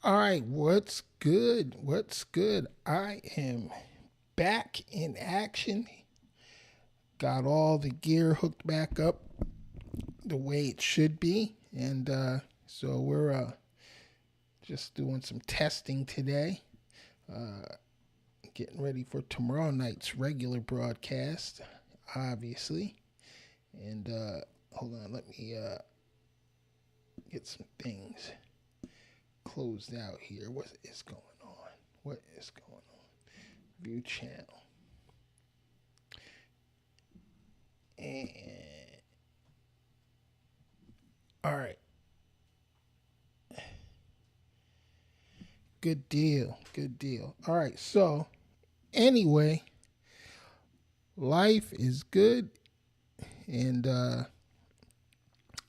All right, what's good? What's good? I am back in action. Got all the gear hooked back up the way it should be. And so we're just doing some testing today, uh, getting ready for tomorrow night's regular broadcast, obviously. And hold on, let me get some things closed out here. What is going on? What is going on? View channel. And all right, good deal. Good deal. All right, so anyway, life is good. And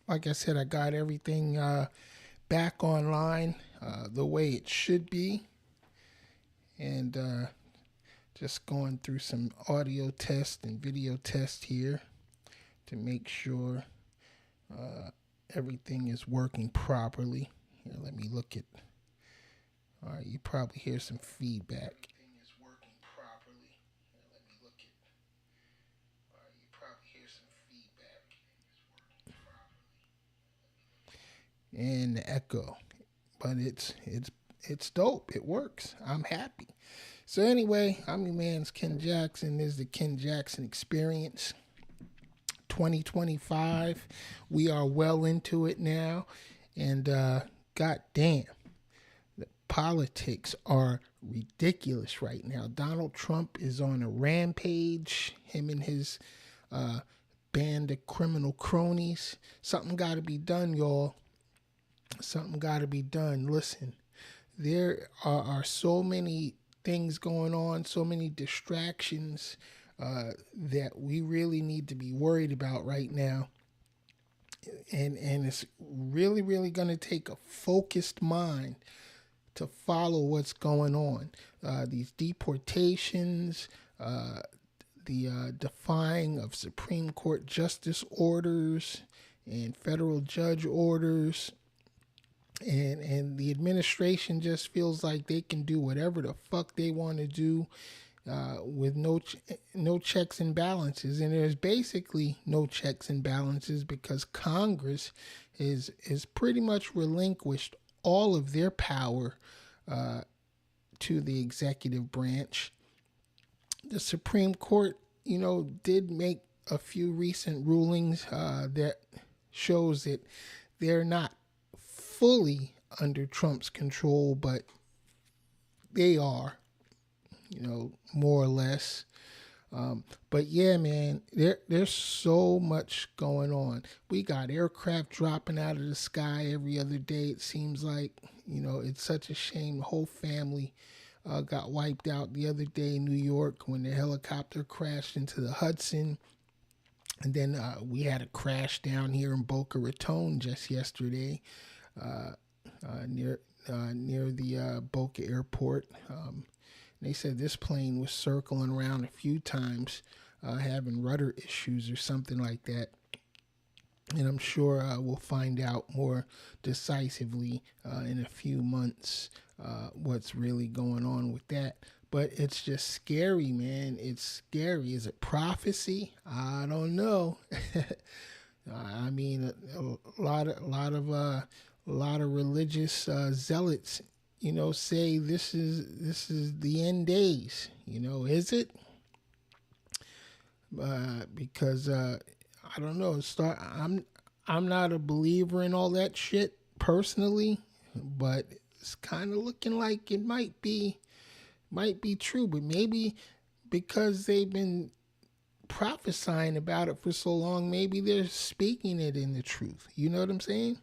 like I said, I got everything back online the way it should be. And just going through some audio test and video test here to make sure uh, everything is working properly. Here, let me look at. All right, you probably hear some feedback. And the echo, but it's dope. It works. I'm happy. So anyway, I'm your man's Ken Jackson. This is the Ken Jackson Experience 2025. We are well into it now, and god damn, the politics are ridiculous right now. Donald Trump is on a rampage. Him and his uh, band of criminal cronies. Something got to be done, y'all. Something got to be done. Listen, there are so many things going on, so many distractions that we really need to be worried about right now. And it's really going to take a focused mind to follow what's going on. These deportations, the defying of Supreme Court justice orders and federal judge orders, and the administration just feels like they can do whatever the fuck they want to do with no checks and balances. And there's basically no checks and balances because Congress is pretty much relinquished all of their power to the executive branch. The Supreme Court, did make a few recent rulings that shows that they're not fully under Trump's control, but they are, more or less. But yeah, man, there's so much going on. We got aircraft dropping out of the sky every other day. It seems like, it's such a shame. The whole family got wiped out the other day in New York when the helicopter crashed into the Hudson. And then we had a crash down here in Boca Raton just yesterday. Near the Boca Airport. They said this plane was circling around a few times, having rudder issues or something like that. And I'm sure we'll find out more decisively in a few months what's really going on with that. But it's just scary, man. It's scary. Is it prophecy? I don't know. I mean, a lot of religious zealots, say this is the end days. Is it? Because I don't know. I'm not a believer in all that shit personally, but it's kind of looking like it might be true. But maybe because they've been prophesying about it for so long, maybe they're speaking it in the truth. You know what I'm saying?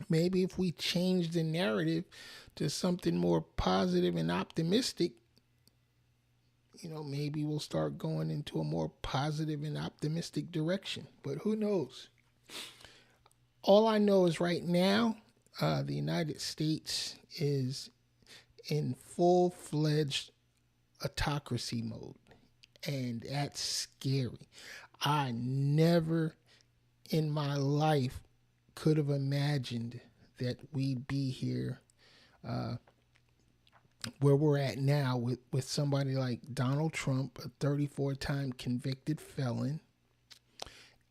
Maybe if we change the narrative to something more positive and optimistic, maybe we'll start going into a more positive and optimistic direction. But who knows? All I know is right now, the United States is in full-fledged autocracy mode. And that's scary. I never in my life could have imagined that we'd be here where we're at now with somebody like Donald Trump, a 34-time convicted felon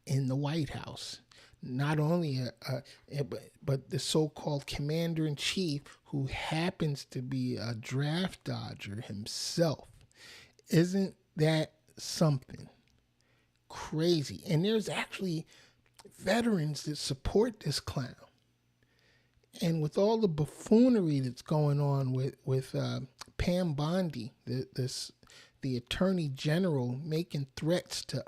in the White House. Not only but the so-called commander in chief, who happens to be a draft dodger himself. Isn't that something crazy? And there's actually veterans that support this clown. And with all the buffoonery that's going on with Pam Bondi, the attorney general, making threats to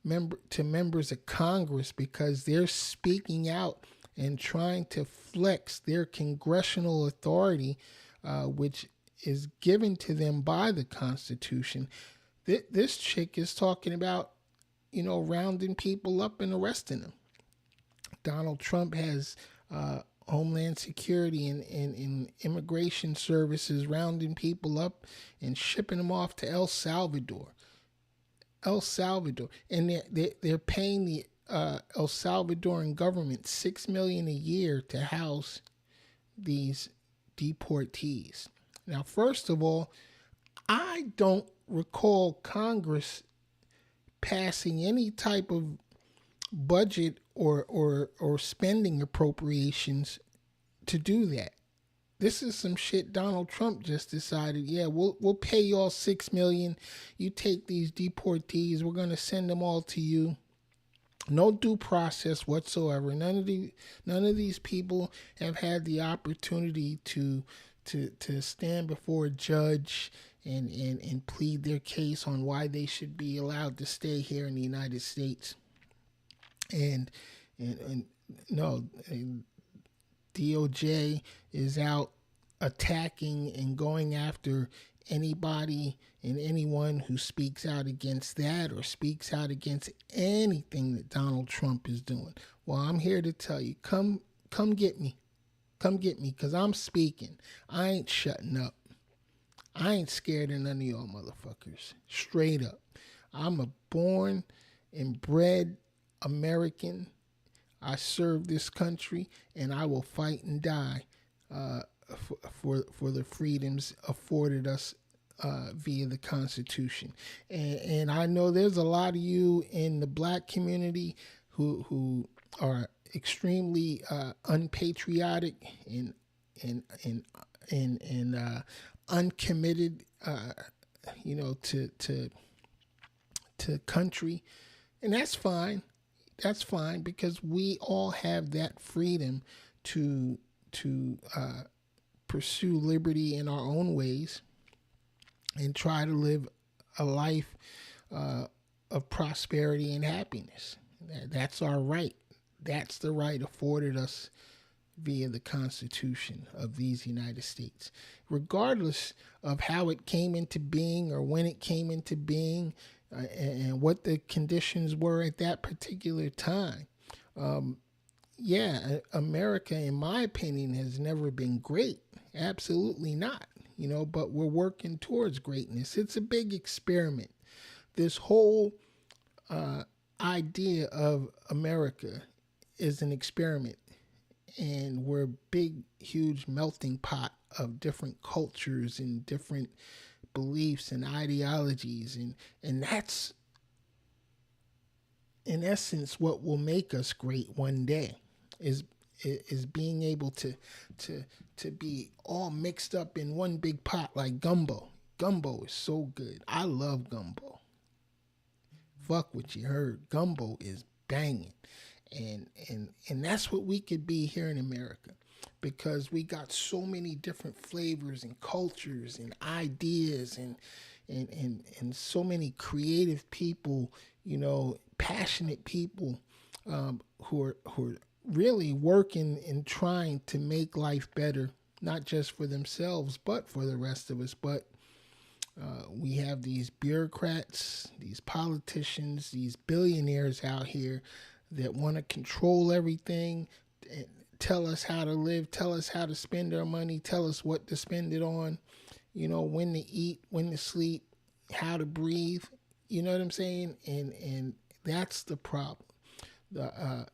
members of Congress because they're speaking out and trying to flex their congressional authority, which is given to them by the Constitution. This chick is talking about, rounding people up and arresting them. Donald Trump has Homeland Security and Immigration Services rounding people up and shipping them off to El Salvador. And they're paying the El Salvadoran government $6 million a year to house these deportees. Now, first of all, I don't recall Congress passing any type of budget or spending appropriations to do that. This is some shit Donald Trump just decided. Yeah, we'll pay y'all $6 million. You take these deportees. We're gonna send them all to you. No due process whatsoever. None of these people have had the opportunity to stand before a judge and plead their case on why they should be allowed to stay here in the United States. And no, DOJ is out attacking and going after anybody and anyone who speaks out against that or speaks out against anything that Donald Trump is doing. Well, I'm here to tell you, come get me. Come get me, because I'm speaking. I ain't shutting up. I ain't scared of none of y'all motherfuckers. Straight up. I'm a born and bred American. I serve this country, and I will fight and die for the freedoms afforded us via the Constitution. And I know there's a lot of you in the black community who are extremely unpatriotic and uncommitted, to country, and that's fine. That's fine, because we all have that freedom to pursue liberty in our own ways and try to live a life of prosperity and happiness. That's our right. That's the right afforded us via the Constitution of these United States. Regardless of how it came into being or when it came into being, and what the conditions were at that particular time. America, in my opinion, has never been great. Absolutely not. But we're working towards greatness. It's a big experiment. This whole idea of America is an experiment. And we're a big, huge melting pot of different cultures and different beliefs and ideologies, and that's in essence what will make us great one day, is being able to be all mixed up in one big pot like gumbo. Gumbo is so good. I love gumbo. Fuck what you heard. Gumbo is banging. And that's what we could be here in America, because we got so many different flavors and cultures and ideas and so many creative people, passionate people who are really working and trying to make life better, not just for themselves but for the rest of us. But we have these bureaucrats, these politicians, these billionaires out here that want to control everything, tell us how to live, tell us how to spend our money, tell us what to spend it on, when to eat, when to sleep, how to breathe. You know what I'm saying? And that's the problem. The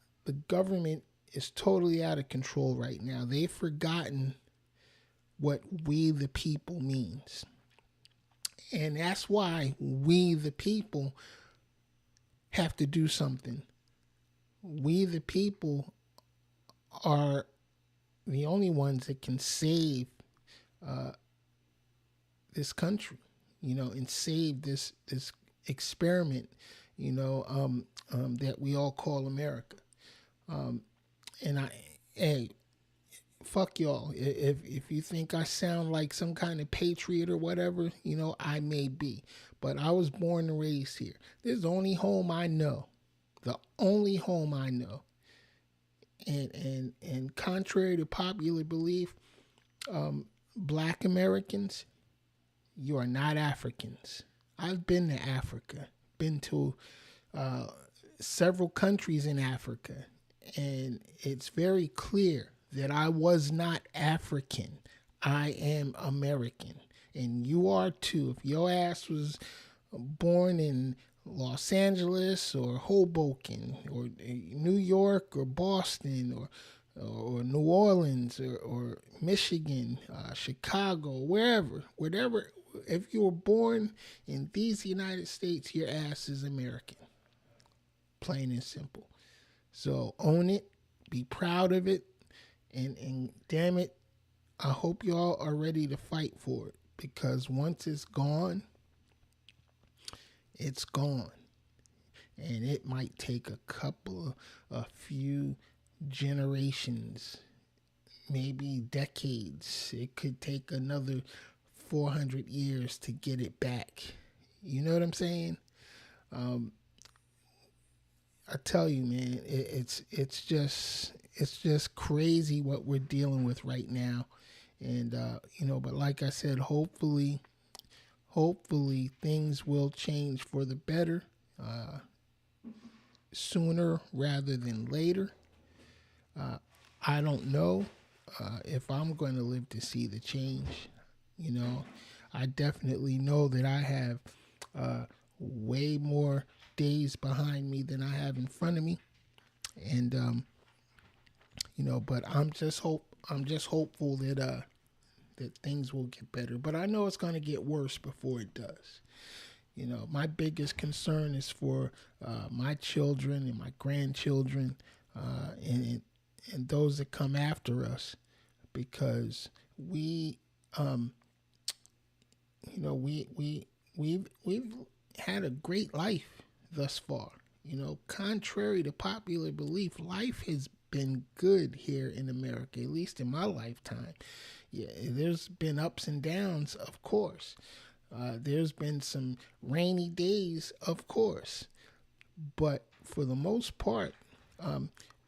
government is totally out of control right now. They've forgotten what we the people means. And that's why we the people have to do something. We the people are the only ones that can save this country, and save this experiment, that we all call America. And hey, fuck y'all. If you think I sound like some kind of patriot or whatever, I may be, but I was born and raised here. This is the only home I know, the only home I know. And contrary to popular belief, Black Americans, you are not Africans. I've been to Africa, been to several countries in Africa, and it's very clear that I was not African. I am American, and you are too. If your ass was born in Los Angeles or Hoboken or New York or Boston or New Orleans or Michigan, Chicago, whatever. If you were born in these United States, your ass is American. Plain and simple. So own it, be proud of it, and damn it, I hope y'all are ready to fight for it, because once it's gone, it's gone. And it might take a few generations, maybe decades. It could take another 400 years to get it back. You know what I'm saying? I tell you, man, it's just crazy what we're dealing with right now. And but like I said, hopefully things will change for the better, sooner rather than later. I don't know if I'm going to live to see the change. I definitely know that I have way more days behind me than I have in front of me, and but I'm just hopeful that things will get better. But I know it's going to get worse before it does. My biggest concern is for my children and my grandchildren, and those that come after us, because we've had a great life thus far. Contrary to popular belief, life has been good here in America, at least in my lifetime. Yeah, there's been ups and downs, of course. There's been some rainy days, of course. But for the most part,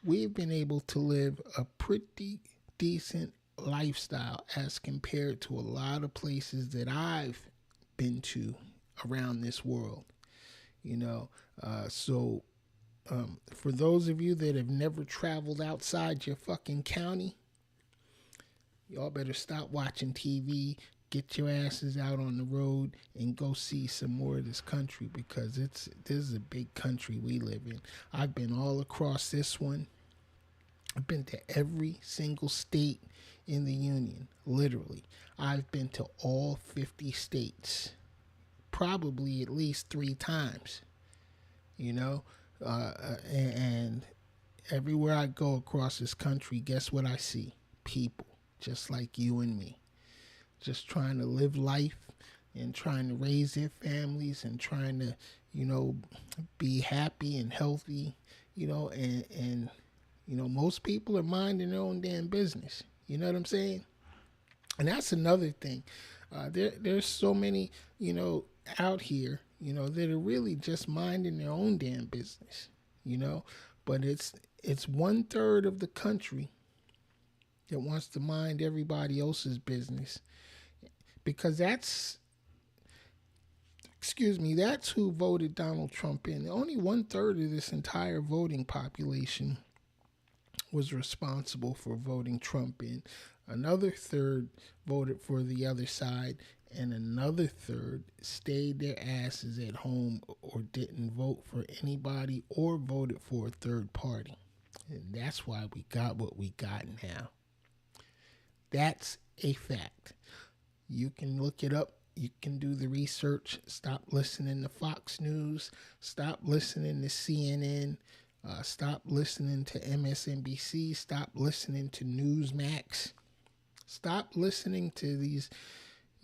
we've been able to live a pretty decent lifestyle as compared to a lot of places that I've been to around this world. So for those of you that have never traveled outside your fucking county, y'all better stop watching TV, get your asses out on the road, and go see some more of this country, because this is a big country we live in. I've been all across this one. I've been to every single state in the union, literally. I've been to all 50 states, probably at least 3 times, and everywhere I go across this country, guess what I see? People just like you and me, just trying to live life and trying to raise their families and trying to, be happy and healthy, and most people are minding their own damn business. You know what I'm saying? And that's another thing. There's so many, out here, that are really just minding their own damn business, but it's 1/3 of the country that wants to mind everybody else's business, because that's who voted Donald Trump in. Only 1/3 of this entire voting population was responsible for voting Trump in. Another third voted for the other side, and another third stayed their asses at home or didn't vote for anybody or voted for a third party. And that's why we got what we got now. That's a fact. You can look it up. You can do the research. Stop listening to Fox News. Stop listening to CNN. Stop listening to MSNBC. Stop listening to Newsmax. Stop listening to these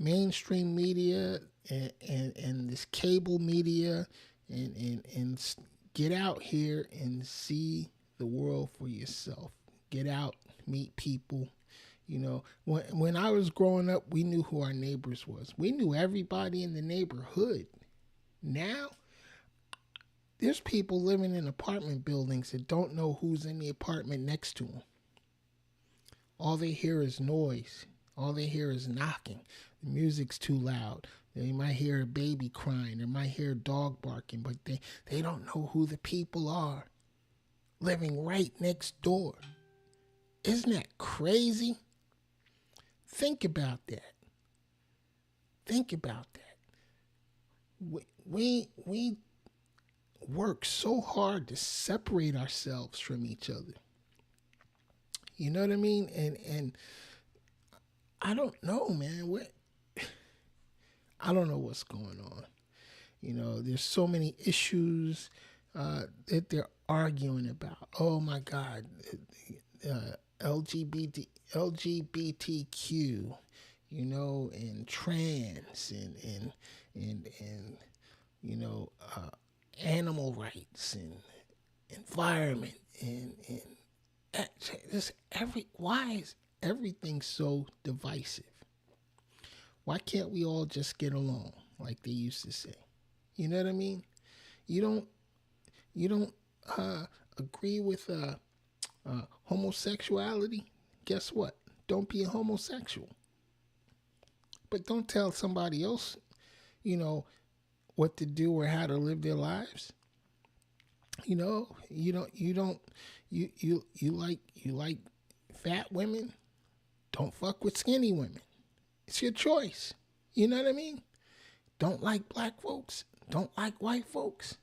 mainstream media and this cable media and get out here and see the world for yourself. Get out, meet people. You know, when I was growing up, we knew who our neighbors was. We knew everybody in the neighborhood. Now, there's people living in apartment buildings that don't know who's in the apartment next to them. All they hear is noise. All they hear is knocking. The music's too loud. They might hear a baby crying. They might hear a dog barking, but they don't know who the people are living right next door. Isn't that crazy? Think about that. Think about that. We work so hard to separate ourselves from each other. You know what I mean? And I don't know, man. I don't know what's going on. You know, there's so many issues that they're arguing about. Oh my God, LGBTQ, you know, and trans and you know, animal rights and environment and just why is everything so divisive? Why can't we all just get along like they used to say? You know what I mean? You don't agree with homosexuality? Guess what? Don't be a homosexual. But don't tell somebody else, you know, what to do or how to live their lives. You know, you like fat women? Don't fuck with skinny women. It's your choice. You know what I mean? Don't like black folks? Don't like white folks?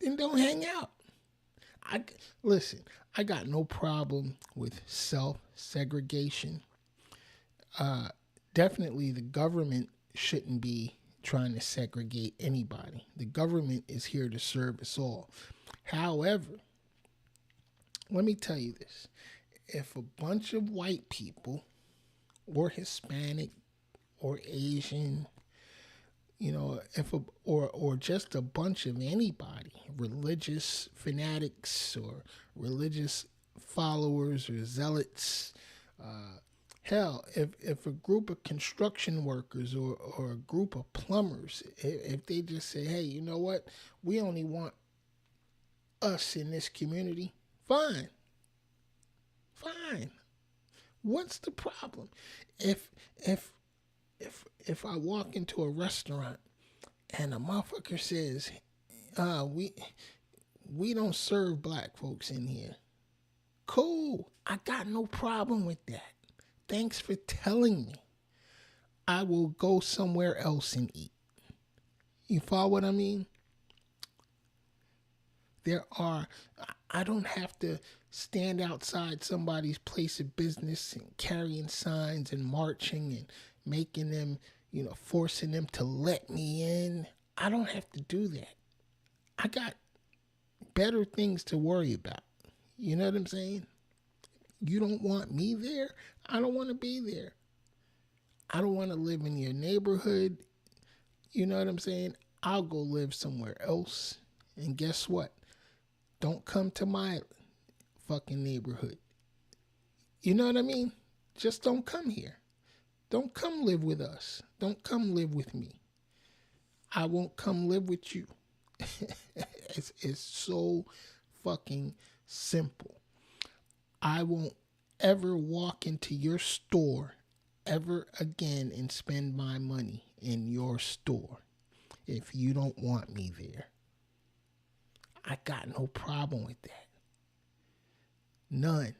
Then don't hang out. Listen, I got no problem with self-segregation. Definitely the government shouldn't be trying to segregate anybody. The government is here to serve us all. However, let me tell you this. If a bunch of white people or Hispanic or Asian, you know, or just a bunch of anybody, religious fanatics or religious followers or zealots, hell, if a group of construction workers or a group of plumbers, if they just say, hey, you know what, we only want us in this community, fine. What's the problem? If I walk into a restaurant and a motherfucker says, we don't serve black folks in here. Cool. I got no problem with that. Thanks for telling me. I will go somewhere else and eat. You follow what I mean? I don't have to stand outside somebody's place of business and carrying signs and marching and making them, you know, forcing them to let me in. I don't have to do that. I got better things to worry about. You know what I'm saying? You don't want me there? I don't want to be there. I don't want to live in your neighborhood. You know what I'm saying? I'll go live somewhere else. And guess what? Don't come to my fucking neighborhood. You know what I mean? Just don't come here. Don't come live with us. Don't come live with me. I won't come live with you. It's so fucking simple. I won't ever walk into your store ever again and spend my money in your store if you don't want me there. I got no problem with that. None.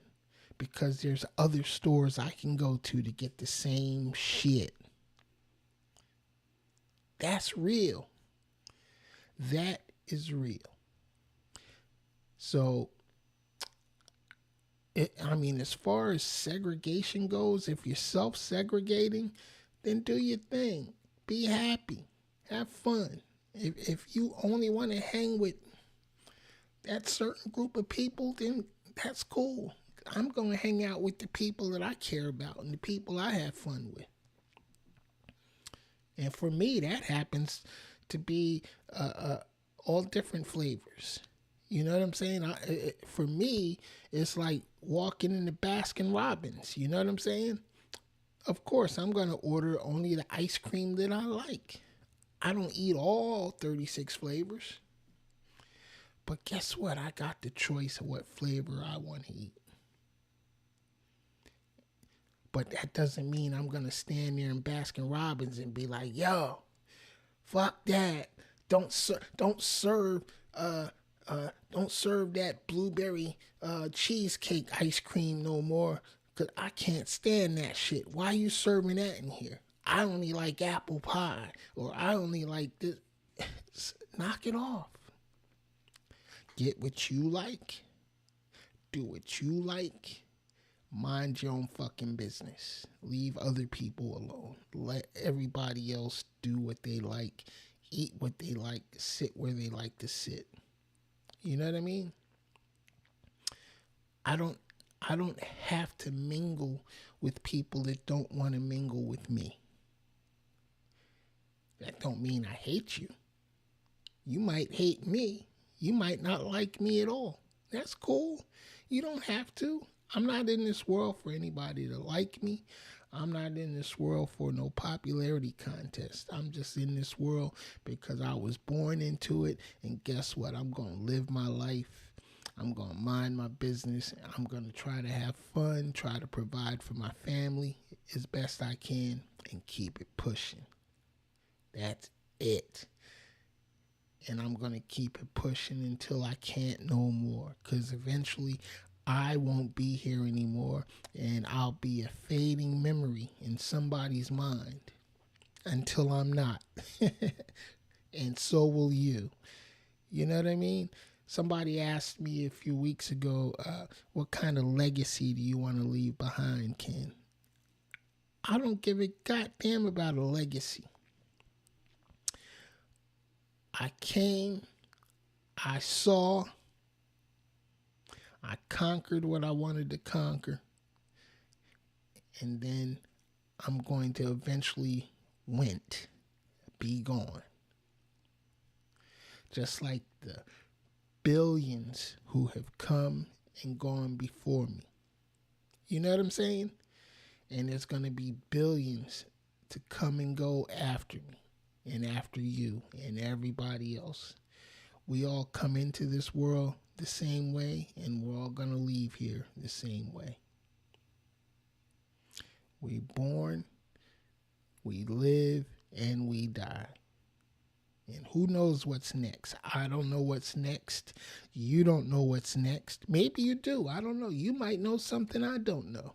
Because there's other stores I can go to get the same shit. That's real. That is real. So I mean, as far as segregation goes, if you're self-segregating, then do your thing. Be happy. Have fun. If you only want to hang with that certain group of people, then that's cool. I'm going to hang out with the people that I care about and the people I have fun with. And for me, that happens to be all different flavors. You know what I'm saying? For me, it's like walking into Baskin Robbins. You know what I'm saying? Of course, I'm going to order only the ice cream that I like. I don't eat all 36 flavors. But guess what? I got the choice of what flavor I want to eat. But that doesn't mean I'm going to stand there in Baskin Robbins and be like, yo, fuck that. Don't serve don't serve that blueberry cheesecake ice cream no more, cause I can't stand that shit. Why you serving that in here? I only like apple pie, or I only like this. Knock it off. Get what you like. Do what you like. Mind your own fucking business. Leave other people alone. Let everybody else do what they like, eat what they like, sit where they like to sit. You know what I mean? I don't I don't have to mingle with people that don't want to mingle with me. That don't mean I hate you. You might hate me. You might not like me at all. That's cool. You don't have to. I'm not in this world for anybody to like me. I'm not in this world for no popularity contest. I'm just in this world because I was born into it. And guess what? I'm going to live my life. I'm going to mind my business. I'm going to try to have fun, try to provide for my family as best I can, and keep it pushing. That's it. And I'm going to keep it pushing until I can't no more. Because eventually I won't be here anymore. And I'll be a fading memory in somebody's mind until I'm not. And so will you. You know what I mean? Somebody asked me a few weeks ago, what kind of legacy do you want to leave behind, Ken? I don't give a goddamn about a legacy. I came, I saw, I conquered what I wanted to conquer, and then I'm going to eventually be gone. Just like the billions who have come and gone before me. You know what I'm saying? And there's going to be billions to come and go after me and after you and everybody else. We all come into this world the same way, and we're all going to leave here the same way. We born, we live, and we die. And who knows what's next? I don't know what's next. You don't know what's next. Maybe you do. I don't know. You might know something I don't know.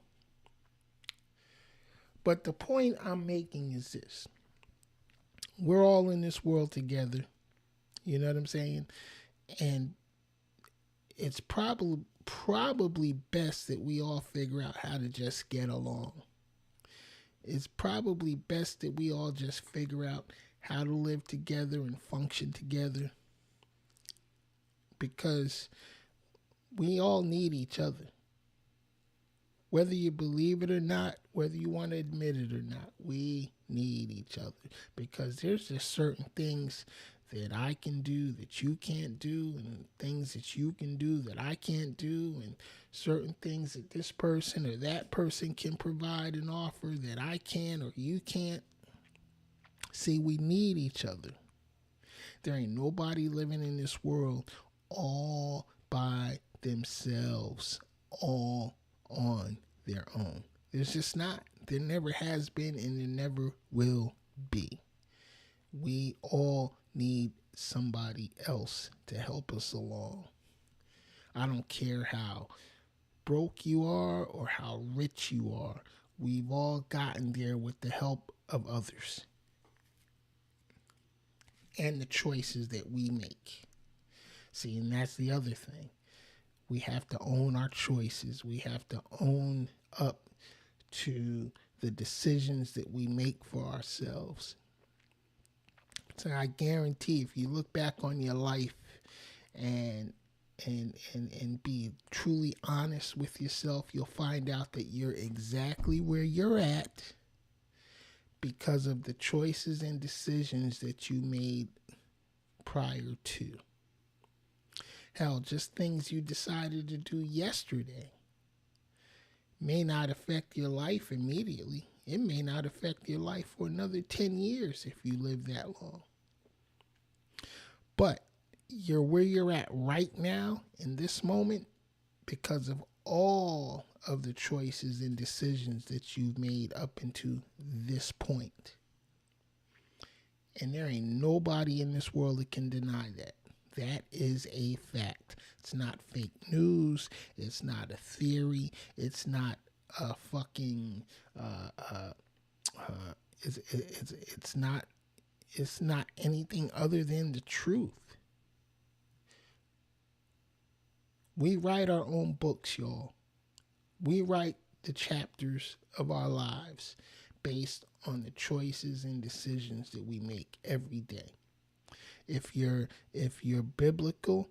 But the point I'm making is this. We're all in this world together. You know what I'm saying? And it's probably best that we all figure out how to just get along. It's probably best that we all just figure out how to live together and function together, because we all need each other. Whether you believe it or not, whether you want to admit it or not, we need each other, because there's just certain things that I can do that you can't do, and things that you can do that I can't do, and certain things that this person or that person can provide and offer that I can or you can't. See, we need each other. There ain't nobody living in this world all by themselves, all on their own. There's just not. There never has been, and there never will be. We all need somebody else to help us along. I don't care how broke you are or how rich you are. We've all gotten there with the help of others and the choices that we make. See, and that's the other thing. We have to own our choices. We have to own up to the decisions that we make for ourselves. So I guarantee if you look back on your life and and be truly honest with yourself, you'll find out that you're exactly where you're at because of the choices and decisions that you made prior to. Hell, just things you decided to do yesterday may not affect your life immediately. It may not affect your life for another 10 years if you live that long. But you're where you're at right now in this moment because of all of the choices and decisions that you've made up into this point. And there ain't nobody in this world that can deny that. That is a fact. It's not fake news. It's not a theory. It's not a fucking. It's not anything other than the truth. We write our own books, y'all. We write the chapters of our lives based on the choices and decisions that we make every day. If you're biblical,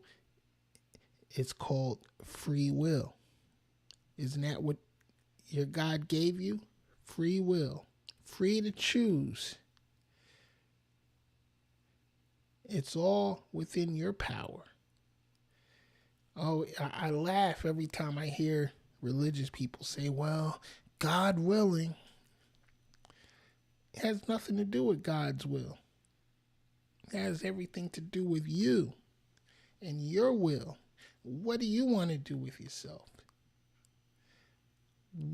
it's called free will. Isn't that what your God gave you? Free will. Free to choose. It's all within your power. Oh, I laugh every time I hear religious people say, well, God willing. It has nothing to do with God's will. It has everything to do with you and your will. What do you want to do with yourself?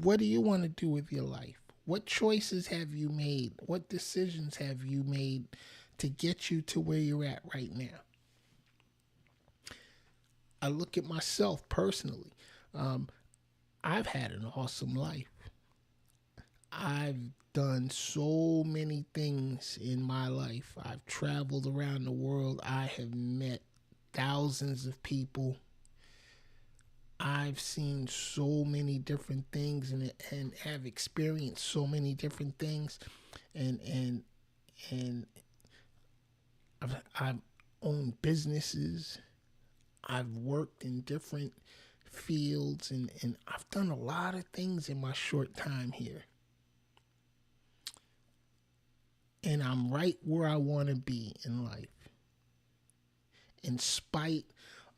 What do you want to do with your life? What choices have you made? What decisions have you made to get you to where you're at right now? I look at myself personally. I've had an awesome life. I've done so many things in my life. I've traveled around the world. I have met thousands of people. I've seen so many different things and have experienced so many different things. And I've owned businesses. I've worked in different fields and I've done a lot of things in my short time here. And I'm right where I want to be in life. In spite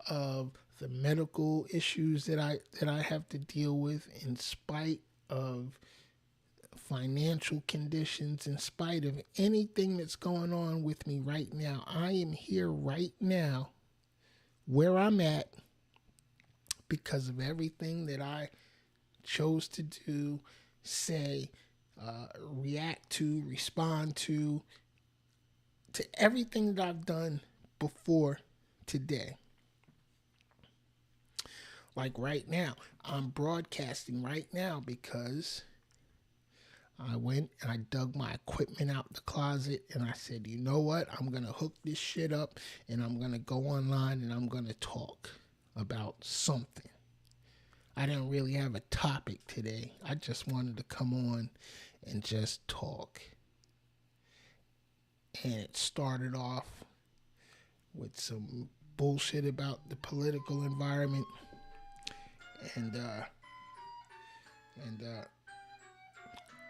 of the medical issues that I have to deal with, in spite of financial conditions, in spite of anything that's going on with me right now, I am here right now where I'm at because of everything that I chose to do, say, react to, respond to everything that I've done before today. Like right now, I'm broadcasting right now because I went and I dug my equipment out the closet and I said, you know what? I'm going to hook this shit up and I'm going to go online and I'm going to talk about something. I didn't really have a topic today. I just wanted to come on and just talk. And it started off with some bullshit about the political environment. And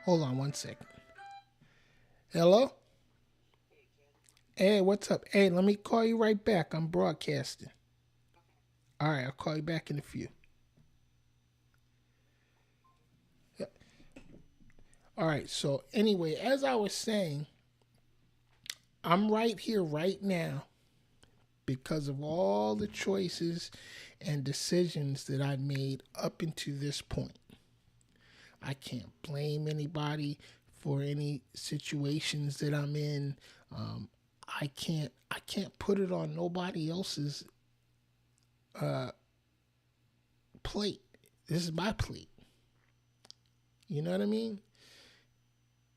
hold on one second. Hello? Hey, what's up? Hey, let me call you right back. I'm broadcasting. All right, I'll call you back in a few. All right, so anyway, as I was saying, I'm right here right now because of all the choices and decisions that I made up into this point. I can't blame anybody for any situations that I'm in. I can't put it on nobody else's plate. This is my plate. You know what I mean?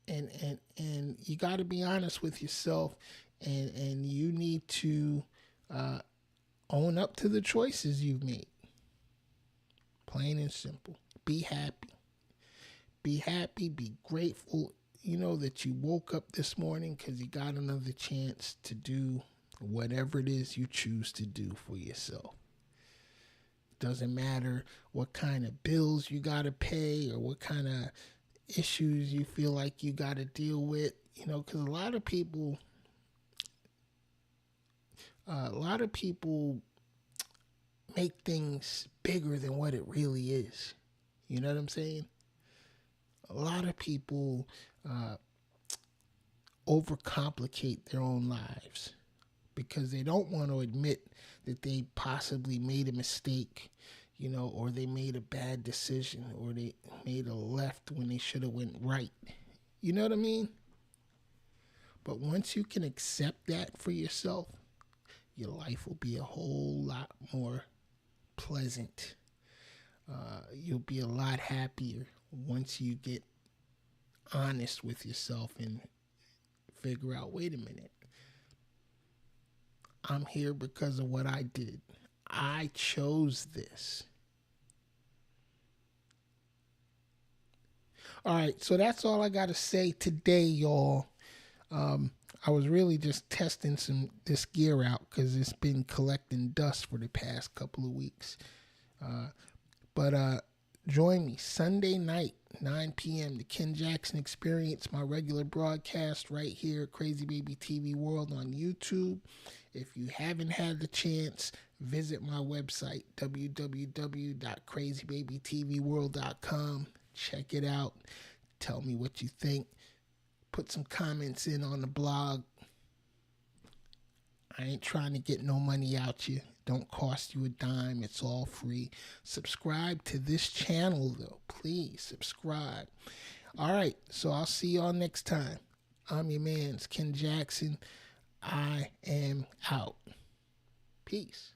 And you got to be honest with yourself, and you need to own up to the choices you've made. Plain and simple. Be happy. Be happy. Be grateful. You know that you woke up this morning because you got another chance to do whatever it is you choose to do for yourself. Doesn't matter what kind of bills you got to pay or what kind of issues you feel like you got to deal with. You know, because a lot of people make things bigger than what it really is. You know what I'm saying? A lot of people overcomplicate their own lives because they don't want to admit that they possibly made a mistake, you know, or they made a bad decision, or they made a left when they should have went right. You know what I mean? But once you can accept that for yourself, your life will be a whole lot more pleasant. You'll be a lot happier once you get honest with yourself and figure out, wait a minute, I'm here because of what I did. I chose this. All right, so that's all I got to say today, y'all. I was really just testing this gear out because it's been collecting dust for the past couple of weeks. But join me Sunday night, 9 p.m., the Ken Jackson Experience, my regular broadcast right here at Crazy Baby TV World on YouTube. If you haven't had the chance, visit my website, www.crazybabytvworld.com. Check it out. Tell me what you think. Put some comments in on the blog. I ain't trying to get no money out you. Don't cost you a dime. It's all free. Subscribe to this channel, though. Please subscribe. All right, so I'll see y'all next time. I'm your man's Ken Jackson. I am out. Peace.